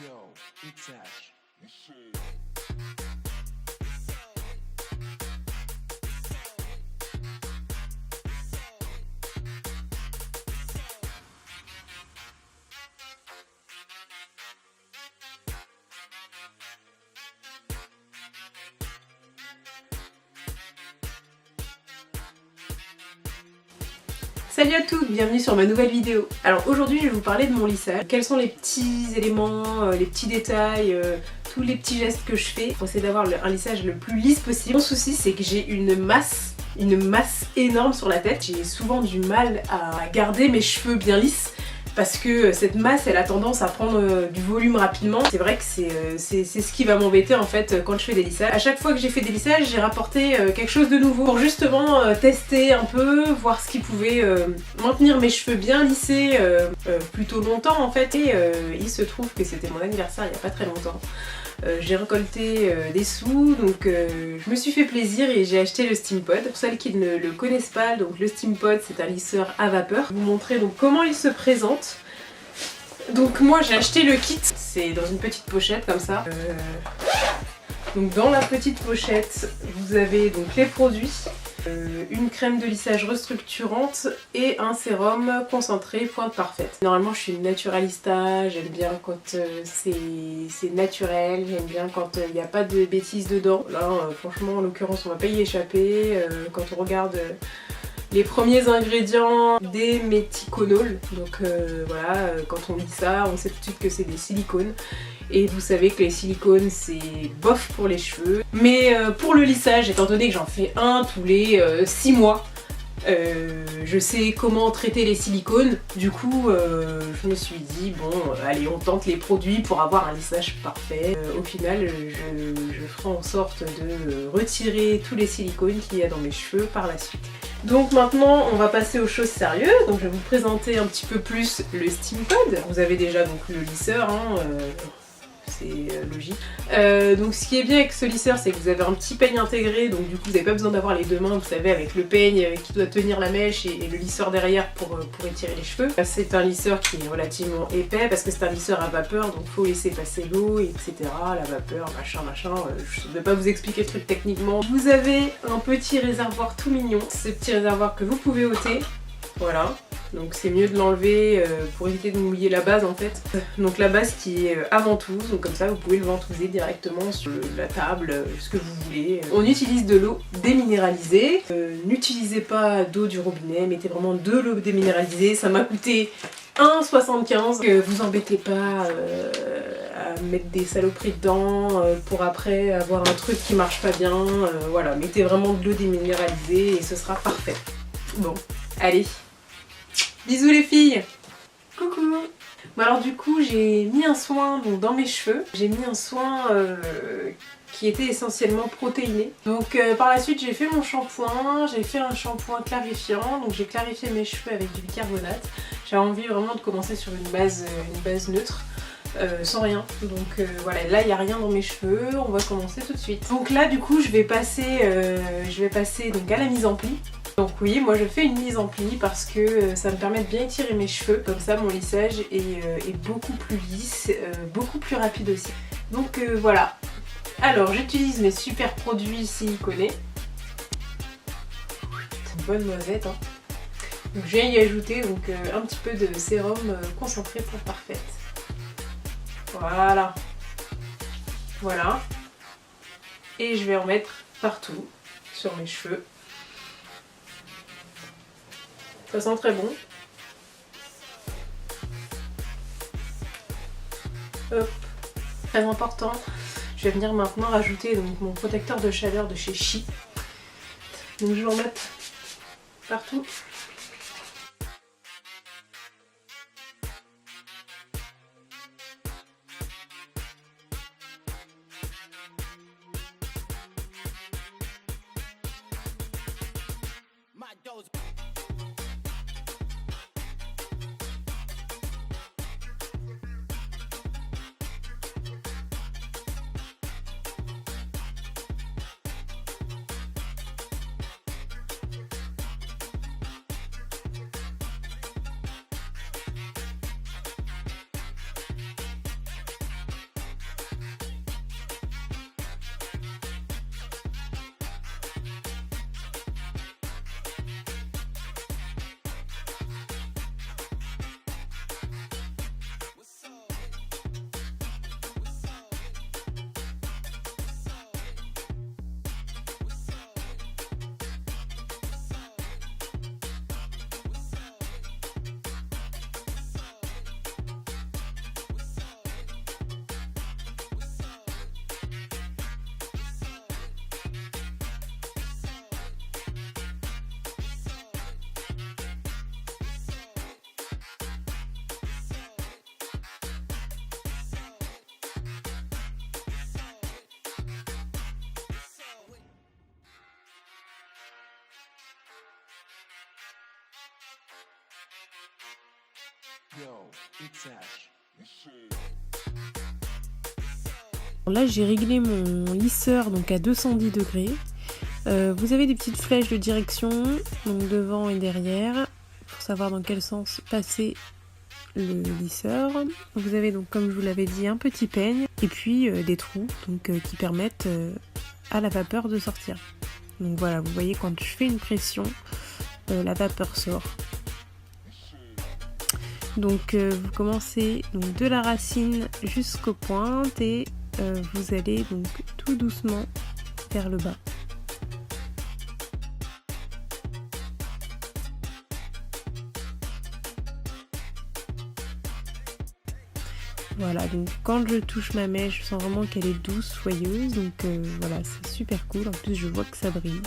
Yo, it's Ash. Salut à toutes, bienvenue sur ma nouvelle vidéo. Alors aujourd'hui je vais vous parler de mon lissage. Quels sont les petits éléments, les petits détails, tous les petits gestes que je fais pour essayer d'avoir un lissage le plus lisse possible. Mon souci c'est que j'ai une masse énorme sur la tête. J'ai souvent du mal à garder mes cheveux bien lisses parce que cette masse elle a tendance à prendre du volume rapidement. C'est vrai que c'est ce qui va m'embêter en fait quand je fais des lissages. À chaque fois que j'ai fait des lissages j'ai rapporté quelque chose de nouveau pour justement tester un peu, voir ce qui pouvait maintenir mes cheveux bien lissés plutôt longtemps en fait. Et il se trouve que c'était mon anniversaire il n'y a pas très longtemps. J'ai récolté des sous, donc je me suis fait plaisir et j'ai acheté le Steampod. Pour celles qui ne le connaissent pas, donc le Steampod c'est un lisseur à vapeur. Je vais vous montrer donc comment il se présente. Donc moi j'ai acheté le kit, c'est dans une petite pochette comme ça. Donc dans la petite pochette vous avez donc les produits. Une crème de lissage restructurante et un sérum concentré pointe parfaite. Normalement je suis une naturalista, j'aime bien quand c'est naturel, j'aime bien quand il n'y a pas de bêtises dedans. Là franchement en l'occurrence on va pas y échapper. Quand on regarde les premiers ingrédients des méthiconol, donc voilà, quand on lit ça on sait tout de suite que c'est des silicones. Et vous savez que les silicones c'est bof pour les cheveux. Mais pour le lissage, étant donné que j'en fais un tous les 6 mois, je sais comment traiter les silicones. Du coup, je me suis dit, bon, allez, on tente les produits pour avoir un lissage parfait. Au final, je ferai en sorte de retirer tous les silicones qu'il y a dans mes cheveux par la suite. Donc maintenant, on va passer aux choses sérieuses. Donc je vais vous présenter un petit peu plus le Steampod. Vous avez déjà donc le lisseur, hein, c'est logique. Donc ce qui est bien avec ce lisseur c'est que vous avez un petit peigne intégré, donc du coup vous n'avez pas besoin d'avoir les deux mains, vous savez, avec le peigne qui doit tenir la mèche et le lisseur derrière pour étirer les cheveux. C'est un lisseur qui est relativement épais parce que c'est un lisseur à vapeur, donc faut laisser passer l'eau, etc. La vapeur, machin, je ne vais pas vous expliquer le truc techniquement. Vous avez un petit réservoir tout mignon, ce petit réservoir que vous pouvez ôter, voilà. Donc c'est mieux de l'enlever pour éviter de mouiller la base en fait. Donc la base qui est à ventouse, donc comme ça vous pouvez le ventouser directement sur la table, ce que vous voulez. On utilise de l'eau déminéralisée. N'utilisez pas d'eau du robinet, mettez vraiment de l'eau déminéralisée. Ça m'a coûté 1,75. Vous embêtez pas à mettre des saloperies dedans pour après avoir un truc qui marche pas bien. Voilà, mettez vraiment de l'eau déminéralisée et ce sera parfait. Bon, allez. Bisous les filles! Coucou! Bon alors du coup j'ai mis un soin donc, dans mes cheveux. J'ai mis un soin qui était essentiellement protéiné. Donc par la suite j'ai fait mon shampoing. J'ai fait un shampoing clarifiant. Donc j'ai clarifié mes cheveux avec du bicarbonate. J'avais envie vraiment de commencer sur une base neutre. Sans rien, donc voilà, là il n'y a rien dans mes cheveux, on va commencer tout de suite. Donc là du coup je vais passer donc, à la mise en pli. Donc oui, moi je fais une mise en pli parce que ça me permet de bien étirer mes cheveux, comme ça mon lissage est beaucoup plus lisse, beaucoup plus rapide aussi. Donc voilà, alors j'utilise mes super produits siliconés. C'est une bonne noisette hein. Donc je viens y ajouter donc, un petit peu de sérum concentré pour parfaite. Voilà, voilà, et je vais en mettre partout sur mes cheveux. Ça sent très bon. Hop. Très important, je vais venir maintenant rajouter donc, mon protecteur de chaleur de chez Chi. Donc je vais en mettre partout. Là j'ai réglé mon lisseur donc à 210 degrés. Vous avez des petites flèches de direction, donc devant et derrière, pour savoir dans quel sens passer le lisseur. Vous avez donc, comme je vous l'avais dit, un petit peigne et puis des trous donc, qui permettent à la vapeur de sortir. Donc voilà, vous voyez quand je fais une pression, la vapeur sort. Donc vous commencez donc, de la racine jusqu'aux pointes et vous allez donc tout doucement vers le bas. Voilà, donc quand je touche ma mèche, je sens vraiment qu'elle est douce, soyeuse, donc voilà, c'est super cool. En plus, je vois que ça brille.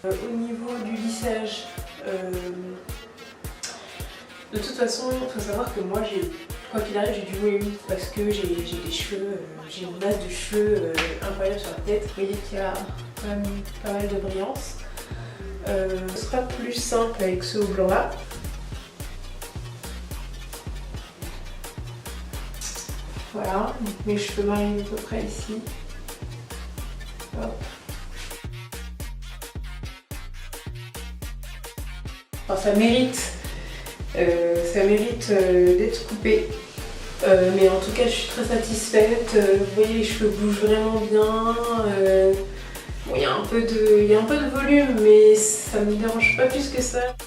Au niveau du lissage, de toute façon, il faut savoir que moi, quoi qu'il arrive, j'ai du volume parce que j'ai des cheveux, j'ai une masse de cheveux incroyable sur la tête. Vous voyez qu'il y a quand même pas mal de brillance. Ce sera plus simple avec ce haut blanc là. Voilà, donc mes cheveux m'arrivent à peu près ici. Hop. Enfin, ça mérite d'être coupé, mais en tout cas je suis très satisfaite. Vous voyez, les cheveux bougent vraiment bien. Bon, il y a un peu de volume, mais ça me dérange pas plus que ça.